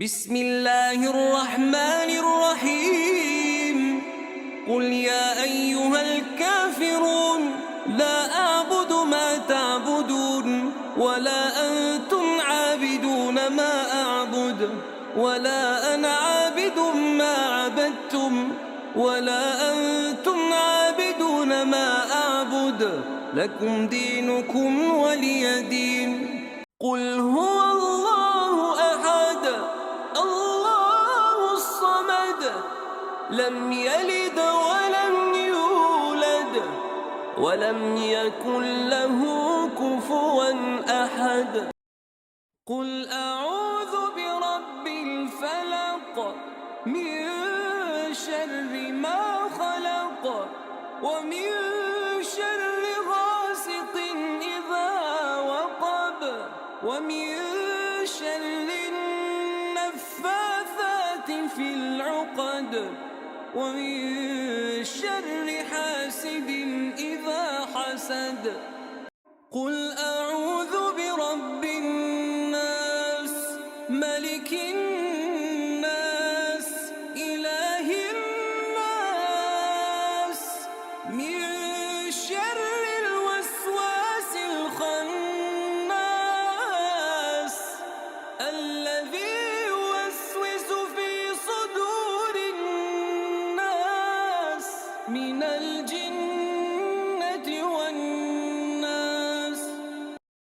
بسم الله الرحمن الرحيم قل يا أيها الكافرون لا أعبد ما تعبدون ولا أنتم عابدون ما أعبد ولا أنا عابد ما عبدتم ولا أنتم عابدون ما أعبد لكم دينكم ولي دين. قل هو الله أحد الله الصمد لم يلد ولم يولد ولم يكن له كفوا أحد. قل أعوذ برب الفلق من شر ما خلق ومن شر غاسق إذا وقب ومن شر النفاثات في العقد ومن شر حاسد إذا حسد. قل أعوذ برب الناس ملك الناس إله الناس من